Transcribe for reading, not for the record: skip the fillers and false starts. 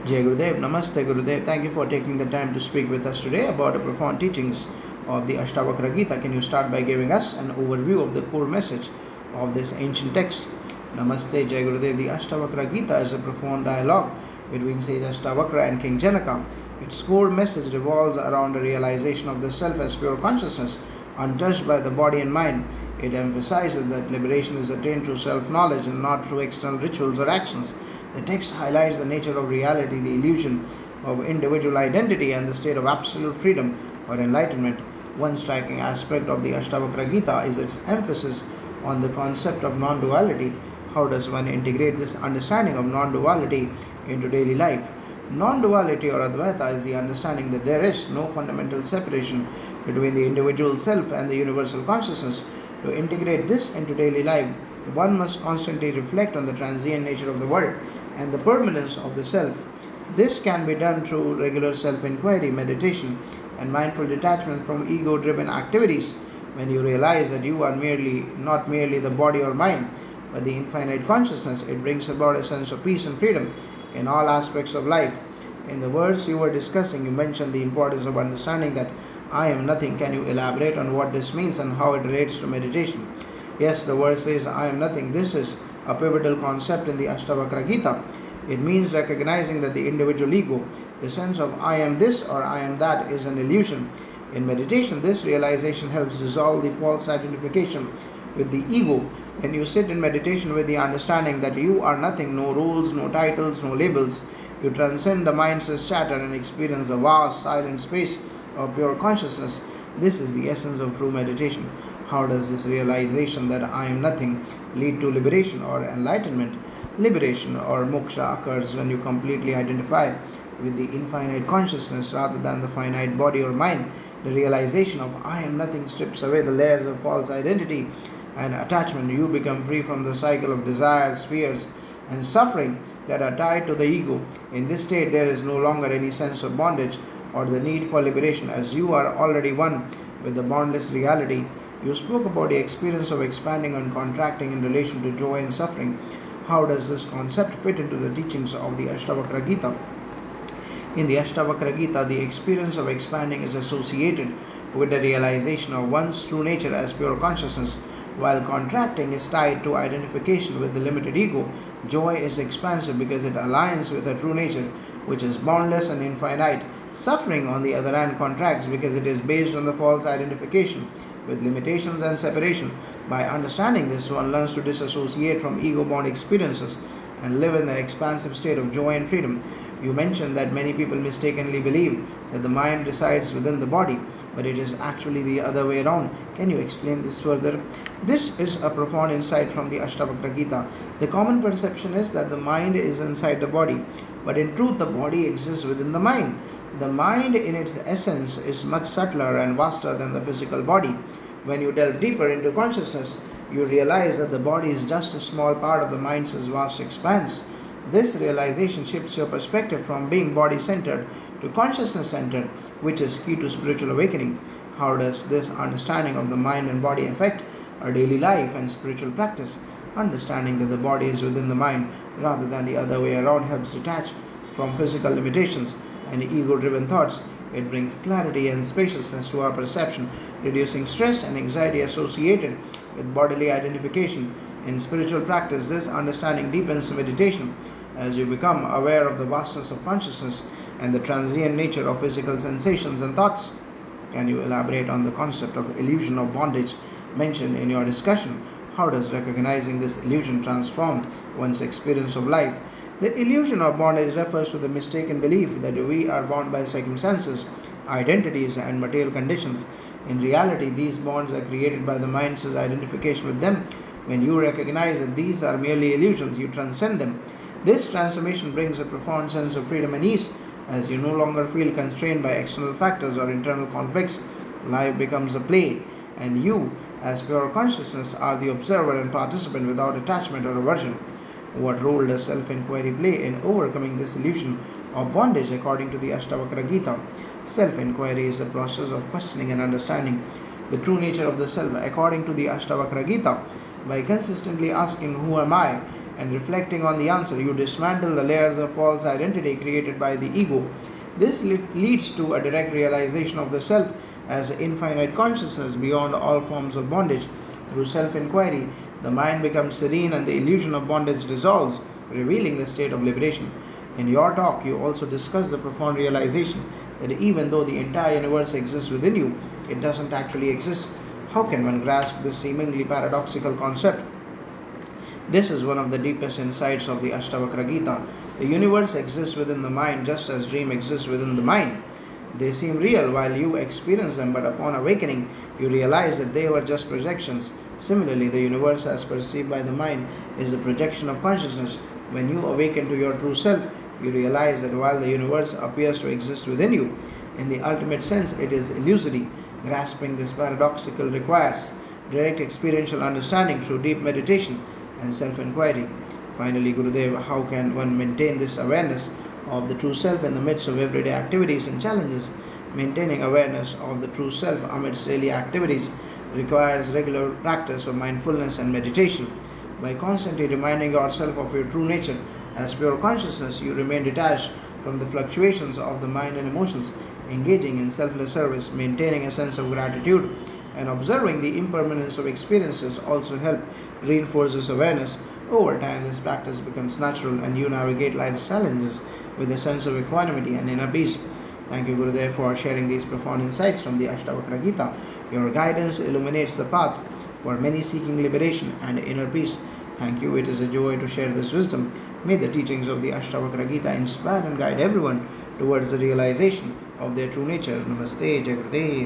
Jai Gurudev, Namaste Gurudev. Thank you for taking the time to speak with us today about the profound teachings of the Astavakra Gita. Can you start by giving us an overview of the core message of this ancient text? Namaste Jai Gurudev. The Astavakra Gita is a profound dialogue between sage Astavakra and King Janaka. Its core message revolves around the realization of the self as pure consciousness, untouched by the body and mind. It emphasizes that liberation is attained through self-knowledge and not through external rituals or actions. The text highlights the nature of reality, the illusion of individual identity, and the state of absolute freedom or enlightenment. One striking aspect of the Astavakra Gita is its emphasis on the concept of non-duality. How does one integrate this understanding of non-duality into daily life? Non-duality or Advaita is the understanding that there is no fundamental separation between the individual self and the universal consciousness. To integrate this into daily life, one must constantly reflect on the transient nature of the world and the permanence of the self. This can be done through regular self-inquiry, meditation, and mindful detachment from ego-driven activities. When you realize that you are not merely the body or mind, but the infinite consciousness, it brings about a sense of peace and freedom in all aspects of life. In the words you were discussing, you mentioned the importance of understanding that I am nothing. Can you elaborate on what this means and how it relates to meditation? Yes, the word says I am nothing. This is a pivotal concept in the Astavakra Gita. It means recognizing that the individual ego, the sense of I am this or I am that, is an illusion. In meditation, this realization helps dissolve the false identification with the ego. When you sit in meditation with the understanding that you are nothing, no rules, no titles, no labels, you transcend the mind's chatter and experience the vast, silent space of pure consciousness. This is the essence of true meditation. How does this realization that I am nothing lead to liberation or enlightenment? Liberation or moksha occurs when you completely identify with the infinite consciousness rather than the finite body or mind. The realization of I am nothing strips away the layers of false identity and attachment. You become free from the cycle of desires, fears, and suffering that are tied to the ego. In this state, there is no longer any sense of bondage or the need for liberation, as you are already one with the boundless reality. You spoke about the experience of expanding and contracting in relation to joy and suffering. How does this concept fit into the teachings of the Astavakra Gita? In the Astavakra Gita, the experience of expanding is associated with the realization of one's true nature as pure consciousness, while contracting is tied to identification with the limited ego. Joy is expansive because it aligns with the true nature, which is boundless and infinite. Suffering, on the other hand, contracts because it is based on the false identification with limitations and separation. By understanding this, one learns to disassociate from ego-bound experiences and live in the expansive state of joy and freedom. You mentioned that many people mistakenly believe that the mind resides within the body, but it is actually the other way around. Can you explain this further? This is a profound insight from the Astavakra Gita. The common perception is that the mind is inside the body, but in truth the body exists within the mind. The mind in its essence is much subtler and vaster than the physical body. When you delve deeper into consciousness, you realize that the body is just a small part of the mind's vast expanse. This realization shifts your perspective from being body-centered to consciousness-centered, which is key to spiritual awakening. How does this understanding of the mind and body affect our daily life and spiritual practice? Understanding that the body is within the mind rather than the other way around helps detach from physical limitations and ego-driven thoughts. It brings clarity and spaciousness to our perception, reducing stress and anxiety associated with bodily identification. In spiritual practice, this understanding deepens meditation as you become aware of the vastness of consciousness and the transient nature of physical sensations and thoughts. Can you elaborate on the concept of illusion of bondage mentioned in your discussion? How does recognizing this illusion transform one's experience of life? The illusion of bondage refers to the mistaken belief that we are bound by circumstances, identities, and material conditions. In reality, these bonds are created by the mind's identification with them. When you recognize that these are merely illusions, you transcend them. This transformation brings a profound sense of freedom and ease, as you no longer feel constrained by external factors or internal conflicts. Life becomes a play, and you, as pure consciousness, are the observer and participant without attachment or aversion. What role does self-inquiry play in overcoming this illusion of bondage according to the Astavakra Gita? Self-inquiry is the process of questioning and understanding the true nature of the self according to the Astavakra Gita. By consistently asking, who am I? and reflecting on the answer, you dismantle the layers of false identity created by the ego. This leads to a direct realization of the self as infinite consciousness beyond all forms of bondage. Through self-inquiry, the mind becomes serene and the illusion of bondage dissolves, revealing the state of liberation. In your talk, you also discuss the profound realization that even though the entire universe exists within you, it doesn't actually exist. How can one grasp this seemingly paradoxical concept? This is one of the deepest insights of the Astavakra Gita. The universe exists within the mind just as dream exists within the mind. They seem real while you experience them, but upon awakening, you realize that they were just projections. Similarly, the universe as perceived by the mind is a projection of consciousness. When you awaken to your true self, you realize that while the universe appears to exist within you, in the ultimate sense it is illusory. Grasping this paradoxical requires direct experiential understanding through deep meditation and self-inquiry. Finally, Gurudev, how can one maintain this awareness of the true self in the midst of everyday activities and challenges? Maintaining awareness of the true self amidst daily activities requires regular practice of mindfulness and meditation. By constantly reminding yourself of your true nature as pure consciousness, you remain detached from the fluctuations of the mind and emotions. Engaging in selfless service, maintaining a sense of gratitude, and observing the impermanence of experiences also help reinforce this awareness. Over time, this practice becomes natural and you navigate life's challenges with a sense of equanimity and inner peace. Thank you, Gurudev, for sharing these profound insights from the Astavakra Gita. Your guidance illuminates the path for many seeking liberation and inner peace. Thank you. It is a joy to share this wisdom. May the teachings of the Astavakra Gita inspire and guide everyone towards the realization of their true nature. Namaste, Jai Gurudev.